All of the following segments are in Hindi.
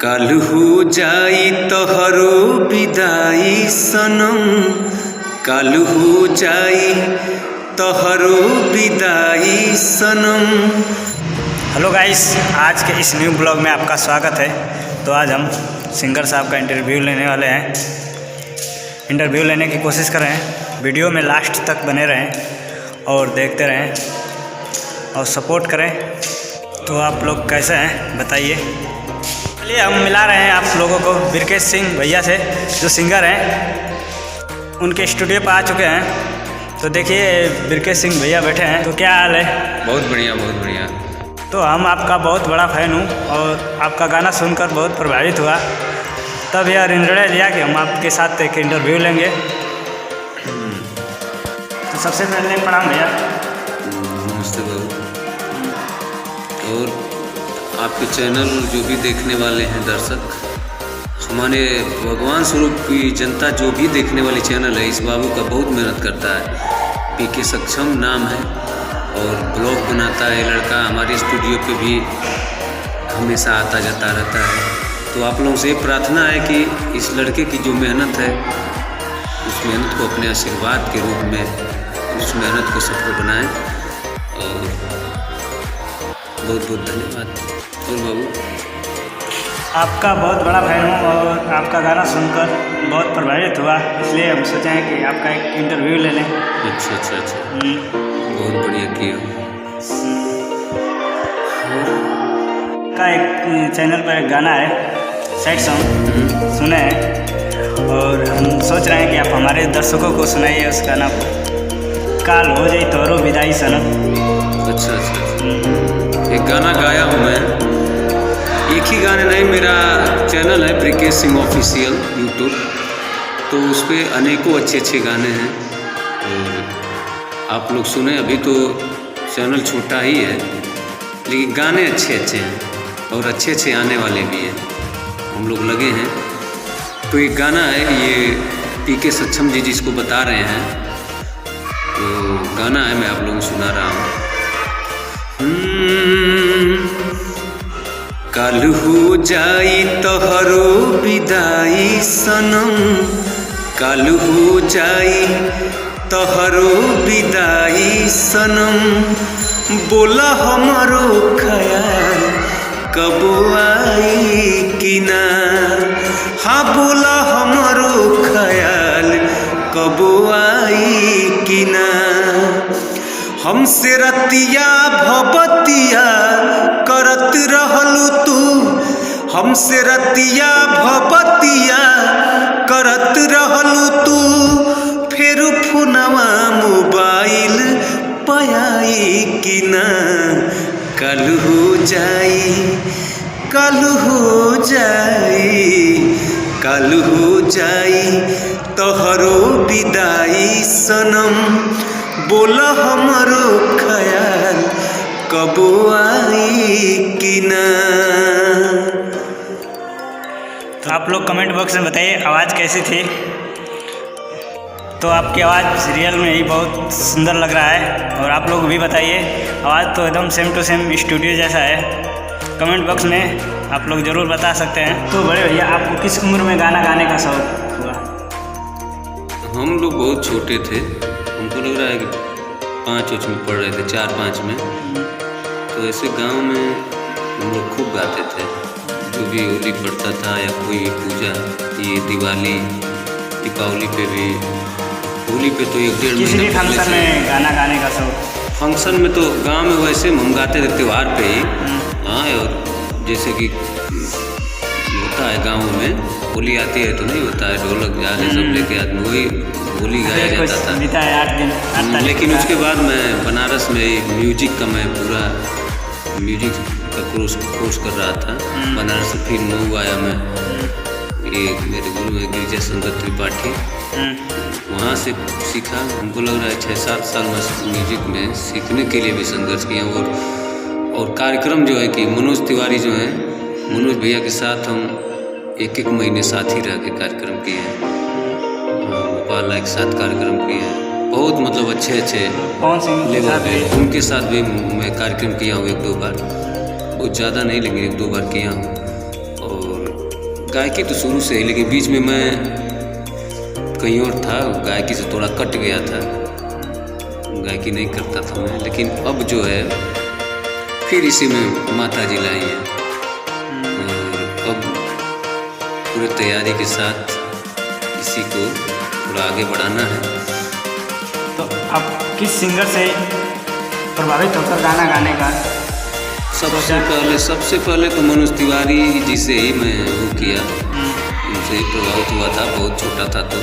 काल्हू जाई तोहरो विदाई सनम, काल्हू जाई तोहरो विदाई सनम। हेलो गाइस, आज के इस न्यू ब्लॉग में आपका स्वागत है। तो आज हम सिंगर साहब का इंटरव्यू लेने वाले हैं। इंटरव्यू लेने की कोशिश करें, वीडियो में लास्ट तक बने रहें और देखते रहें और सपोर्ट करें। तो आप लोग कैसे हैं बताइए। चलिए हम मिला रहे हैं आप लोगों को बिरकेश सिंह भैया से, जो सिंगर हैं। उनके स्टूडियो पर आ चुके हैं। तो देखिए बिरकेश सिंह भैया बैठे हैं। तो क्या हाल है? बहुत बढ़िया, बहुत बढ़िया। तो हम आपका बहुत बड़ा फ़ैन हूँ और आपका गाना सुनकर बहुत प्रभावित हुआ। तब यह निर्णय लिया कि हम आपके साथ एक इंटरव्यू लेंगे। तो सबसे पहले प्रणाम भैया। नमस्ते बाबू। और आपके चैनल जो भी देखने वाले हैं दर्शक, हमारे भगवान स्वरूप की जनता जो भी देखने वाली चैनल है, इस बाबू का बहुत मेहनत करता है। पीके सक्षम नाम है और ब्लॉग बनाता है लड़का। हमारे स्टूडियो पे भी हमेशा आता जाता रहता है। तो आप लोगों से प्रार्थना है कि इस लड़के की जो मेहनत है, उस मेहनत को अपने आशीर्वाद के रूप में उस मेहनत को सफल बनाएं। और बहुत बहुत धन्यवाद। और बाबू, आपका बहुत बड़ा फ़ैन हूँ और आपका गाना सुनकर बहुत प्रभावित हुआ, इसलिए हम सोचे हैं कि आपका एक इंटरव्यू ले लें। अच्छा अच्छा अच्छा, बहुत बढ़िया किया। का एक चैनल पर एक गाना है, सैड सॉन्ग सुने हैं और हम सोच रहे हैं कि आप हमारे दर्शकों को सुनाइए उस गाना को। काल हो जाई तोरो विदाई सनम। अच्छा अच्छा, एक गाना गाया हूँ मैं। एक ही गाने नहीं, मेरा चैनल है बिरकेश सिंह ऑफिशियल यूट्यूब। तो उस पर अनेकों अच्छे अच्छे गाने हैं और आप लोग सुने। अभी तो चैनल छोटा ही है, लेकिन गाने अच्छे अच्छे हैं और अच्छे अच्छे आने वाले भी हैं। हम लोग लगे हैं। तो एक गाना है, ये पीके सक्षम जी जिसको बता रहे हैं, तो गाना है, मैं आप लोगों को सुना रहा हूँ। काल्हू जाई तोहरो विदाई सनम, काल्हू जाई तोहरो विदाई सनम। बोला हमारो ख्याल कब आई कि ना, हाँ बोला हमारो ख्याल कब आई कि ना। हमसे रतिया भबतिया करत रहलू तू, हमसे रतिया भबतिया करत रहलू तू। फिर फोनवा मोबाइल पाई कि ना। काल्हू जाई, काल्हू जाई, काल्हू जाई तोहरो विदाई सनम। बोला हमारो ख्याल कब आई कि ना। तो आप लोग कमेंट बॉक्स में बताइए आवाज़ कैसी थी। तो आपकी आवाज़ रियल में ही बहुत सुंदर लग रहा है और आप लोग भी बताइए, आवाज़ तो एकदम सेम टू सेम स्टूडियो जैसा है। कमेंट बॉक्स में आप लोग ज़रूर बता सकते हैं। तो बड़े भैया, आपको किस उम्र में गाना गाने का शौक हुआ? हम लोग बहुत छोटे थे, हमको लग रहा है कि 5 में पढ़ रहे थे, 4-5 में। तो ऐसे गांव में हम लोग खूब गाते थे। जो भी होली पड़ता था या कोई भी पूजा, ये दिवाली दीपावली पे भी, होली पे तो 1-1.5 किसी भी महीना फंक्शन में गाना गाने का शौक? फंक्शन में तो गांव में वैसे हम गाते थे त्यौहार पे ही। हाँ, और जैसे कि होता है गाँव में होली आती है तो नहीं होता है, ढोलक झाल सब लेके आदमी वही होली गाया जाता था। बीता है 8 दिन। लेकिन उसके बाद मैं बनारस में म्यूजिक का, मैं पूरा म्यूजिक का कोर्स कर रहा था बनारस से। फिर मऊ आया मैं, ये मेरे गुरु है गिरिजा शंकर त्रिपाठी, वहाँ से सीखा। हमको लग रहा है 6-7 साल मैं म्यूजिक में सीखने के लिए भी संघर्ष किया। और कार्यक्रम जो है कि मनोज तिवारी जो है, मनोज भैया के साथ हम 1-1 महीने साथ ही रह के कार्यक्रम किए हैं। भोपाल एक साथ कार्यक्रम किए हैं, बहुत मतलब अच्छे कौन से लेवल पे। उनके साथ भी मैं कार्यक्रम किया हूँ 1-2 बार, बहुत ज़्यादा नहीं लेकिन 1-2 बार किया हूँ। और गायकी तो शुरू से ही, लेकिन बीच में मैं कहीं और था, गायकी से थोड़ा कट गया था, गायकी नहीं करता था मैं। लेकिन अब जो है फिर इसी में माता जी लाई है, और अब पूरी तैयारी के साथ इसी को थोड़ा आगे बढ़ाना है। तो आप किस सिंगर से प्रभावित होकर गाना गाने का? सबसे पहले तो मनोज तिवारी जी से ही मैं वो किया, उनसे ही प्रभावित हुआ था, बहुत छोटा था तो।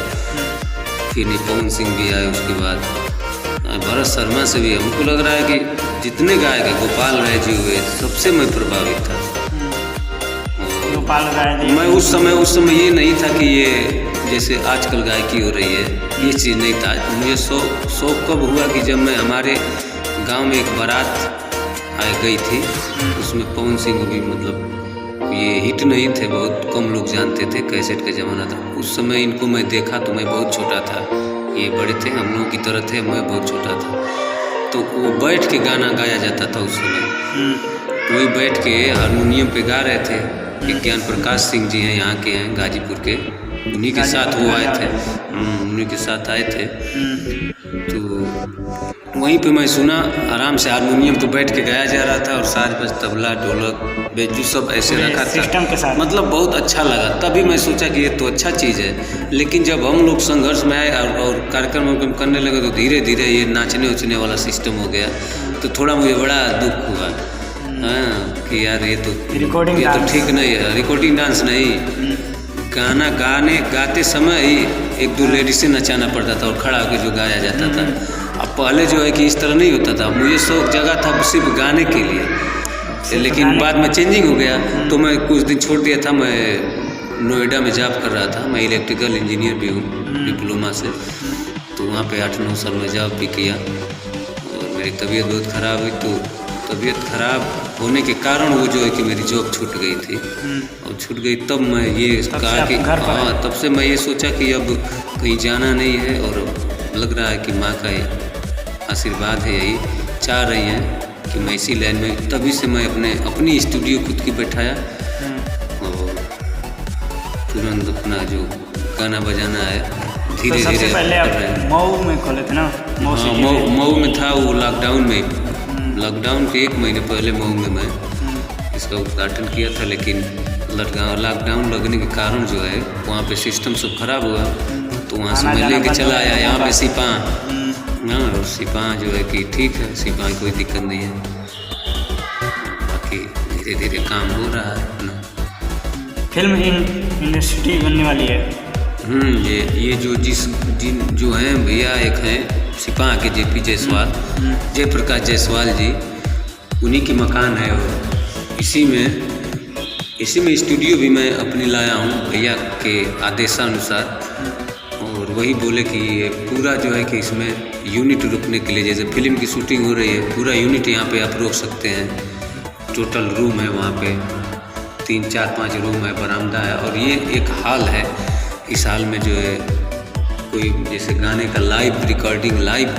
फिर पवन सिंह भी आए, उसके बाद भरत शर्मा से भी। हमको लग रहा है कि जितने गायक हैं, गोपाल राय जी हुए, सबसे मैं प्रभावित था। गोपाल राय जी, मैं उस समय ये नहीं था कि ये जैसे आजकल गायकी हो रही है, ये चीज़ नहीं था। मुझे शौक कब हुआ कि जब मैं हमारे गांव में एक बारात गई थी, उसमें पवन सिंह भी, मतलब ये हिट नहीं थे, बहुत कम लोग जानते थे, कैसेट का ज़माना था उस समय। इनको मैं देखा तो मैं बहुत छोटा था, ये बड़े थे, हम लोगों की तरह थे, मैं बहुत छोटा था। तो वो बैठ के गाना गाया जाता था उस समय, वही बैठ के हारमोनियम पे गा रहे थे। एक ज्ञान प्रकाश सिंह जी हैं, यहाँ के हैं, गाजीपुर के, उन्हीं के साथ वो आए थे, उन्हीं के साथ आए थे। तो वहीं पे मैं सुना, आराम से हारमोनियम तो बैठ के गाया जा रहा था, और साज बज, तबला, ढोलक, बेंजू सब ऐसे रखा था, सिस्टम के साथ, मतलब बहुत अच्छा लगा। तभी मैं सोचा कि ये तो अच्छा चीज़ है। लेकिन जब हम लोग संघर्ष में आए और कार्यक्रम करने लगे, तो धीरे धीरे ये नाचने उचने वाला सिस्टम हो गया, तो थोड़ा मुझे बड़ा दुख हुआ, हाँ, कि यार ये तो ठीक नहीं है। रिकॉर्डिंग डांस नहीं, गाना गाते समय ही एक दो लेडीज से नचाना पड़ता था, और खड़ा होकर जो गाया जाता था। अब पहले जो है कि इस तरह नहीं होता था। मुझे शौक जगह था सिर्फ गाने के लिए, लेकिन बाद में चेंजिंग हो गया, तो मैं कुछ दिन छोड़ दिया था। मैं नोएडा में जॉब कर रहा था, मैं इलेक्ट्रिकल इंजीनियर भी हूँ डिप्लोमा से, तो वहाँ पे 8-9 साल में जॉब भी किया। और मेरी तबीयत बहुत ख़राब हुई, तो तबीयत ख़राब होने के कारण वो जो है कि मेरी जॉब छूट गई थी, और छूट गई तब मैं ये कहा कि हाँ, तब से मैं ये सोचा कि अब कहीं जाना नहीं है, और लग रहा है कि माँ का आशीर्वाद है, यही चाह रही हैं कि मैं इसी लाइन में। तभी से मैं अपनी स्टूडियो खुद की बैठाया, और तुरंत अपना जो गाना बजाना है धीरे धीरे पहले आप मऊ में खोले थे ना? मऊ में था वो, लॉकडाउन के 1 महीने पहले मऊ में मैं इसका उद्घाटन किया था। लेकिन लॉकडाउन लगने के कारण जो है वहाँ पे सिस्टम सब खराब हुआ, तो वहाँ से मैं लेके चला आया यहाँ पे सिपाह। हाँ, और सिपाह जो है कि ठीक है, सिपाह कोई दिक्कत नहीं है, बाकी धीरे धीरे काम हो रहा है अपना। फिल्म इंडस्ट्री बनने वाली है। ये जो हैं भैया, एक हैं सिपाह के JP जायसवाल, जयप्रकाश जायसवाल जी, उन्हीं की मकान है, और इसी में स्टूडियो भी मैं अपनी लाया हूँ भैया के आदेशानुसार। और वही बोले कि ये पूरा जो है कि इसमें यूनिट रुकने के लिए, जैसे फिल्म की शूटिंग हो रही है, पूरा यूनिट यहाँ पे आप रोक सकते हैं। टोटल रूम है वहाँ पे, 3-4-5 रूम है, बरामदा है, और ये एक हॉल है। इस हॉल में जो है कोई जैसे गाने का लाइव रिकॉर्डिंग, लाइव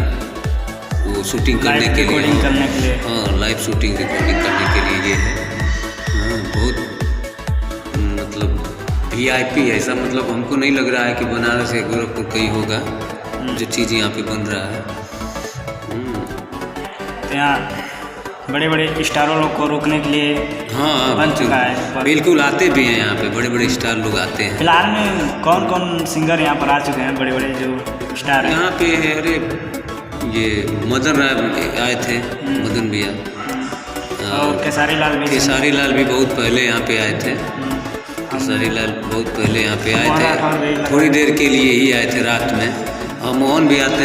वो शूटिंग करने के लिए, हाँ, लाइव शूटिंग रिकॉर्डिंग करने के लिए ये है। हाँ, बहुत मतलब VIP है ऐसा, मतलब हमको नहीं लग रहा है कि बनारस या गोरखपुर कहीं होगा जो चीज़ यहाँ पे बन रहा है। यहाँ बड़े बड़े स्टारों लोग को रोकने के लिए हाँ बन चुका है। बिल्कुल, आते भी हैं यहाँ पे, बड़े बड़े स्टार लोग आते हैं। फिलहाल में कौन कौन सिंगर यहाँ पर आ चुके हैं, बड़े बड़े जो स्टार हैं यहाँ पे? अरे ये मदन राय आए थे, मदन भैया, और केसारी लाल भी बहुत पहले यहाँ पे आए थे। केसारी लाल बहुत पहले यहाँ पे आए थे, थोड़ी देर के लिए ही आए थे रात में। और मोहन भी आते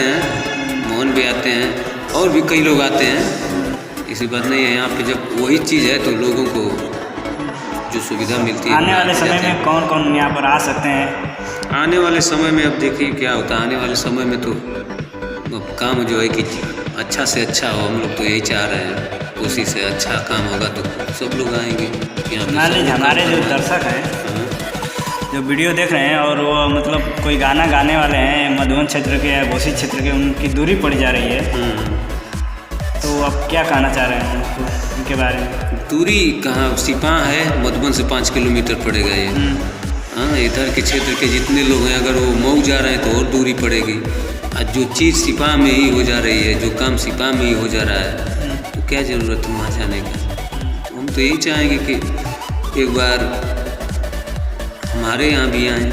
हैं, और भी कई लोग आते हैं, ऐसी बात नहीं है। यहाँ पे जब वही चीज़ है तो लोगों को जो सुविधा मिलती है। आने वाले समय में कौन कौन यहाँ पर आ सकते हैं? आने वाले समय में अब देखिए क्या होता है। आने वाले समय में तो अब काम जो है कि अच्छा से अच्छा हो, हम लोग तो यही चाह रहे हैं। कोशिश से अच्छा काम होगा तो सब लोग आएंगे यहाँ पे। हमारे जो दर्शक हैं जो वीडियो देख रहे हैं, और वो मतलब कोई गाना गाने वाले हैं मधुबन क्षेत्र के या घोसी क्षेत्र के, उनकी दूरी पड़ जा रही है, तो आप क्या कहना चाह रहे हैं उनके बारे में? दूरी कहाँ, सिपाह है, मधुबन से 5 किलोमीटर पड़ेगा ये। हाँ, इधर के क्षेत्र के जितने लोग हैं, अगर वो मऊ जा रहे हैं तो और दूरी पड़ेगी। और जो चीज़ सिपा में ही हो जा रही है, जो काम सिपा में ही हो जा रहा है, तो क्या ज़रूरत है वहाँ जाने का। तो हम तो यही चाहेंगे कि एक बार हमारे यहाँ भी आएँ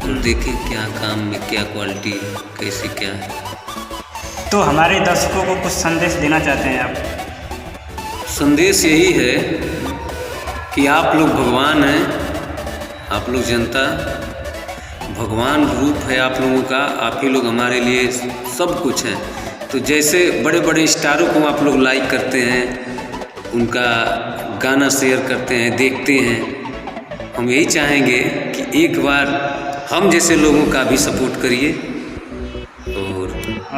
और देखें क्या काम में क्या क्वालिटी, कैसे क्या है। तो हमारे दर्शकों को कुछ संदेश देना चाहते हैं आप? संदेश यही है कि आप लोग भगवान हैं, आप लोग जनता, भगवान रूप है आप लोगों का। आप ही लोग हमारे लिए सब कुछ हैं। तो जैसे बड़े बड़े स्टारों को आप लोग लाइक करते हैं, उनका गाना शेयर करते हैं, देखते हैं, हम यही चाहेंगे कि एक बार हम जैसे लोगों का भी सपोर्ट करिए।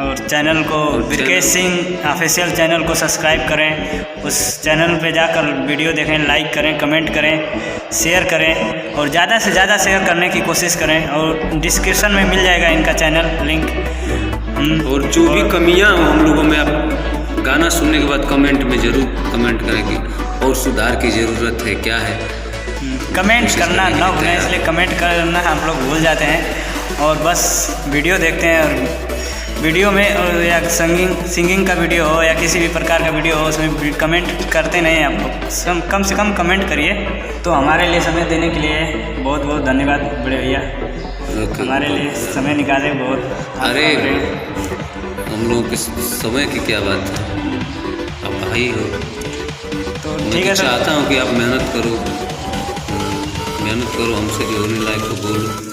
और चैनल को ब्रिकेश सिंह ऑफिशियल चैनल को सब्सक्राइब करें। उस चैनल पे जाकर वीडियो देखें, लाइक करें, कमेंट करें, शेयर करें और ज़्यादा से ज़्यादा शेयर करने की कोशिश करें। और डिस्क्रिप्शन में मिल जाएगा इनका चैनल लिंक। और जो भी कमियां हो हम लोगों में, आप गाना सुनने के बाद कमेंट में ज़रूर कमेंट करें कि और सुधार की ज़रूरत है, क्या है। कमेंट करना ना भूलें, इसलिए कमेंट करना हम लोग भूल जाते हैं और बस वीडियो देखते हैं। और वीडियो में या सिंगिंग का वीडियो हो या किसी भी प्रकार का वीडियो हो, उसमें कमेंट करते नहीं हैं आप लोग। कम से कम कमेंट करिए। तो हमारे लिए समय देने के लिए बहुत बहुत धन्यवाद बड़े भैया। हमारे लिए समय निकाले बहुत। अरे हम लोगों के समय की क्या बात है, आप भाई हो। तो मैं तो चाहता हूँ कि आप मेहनत करो, हमसे जो होने लायक हो बोलो।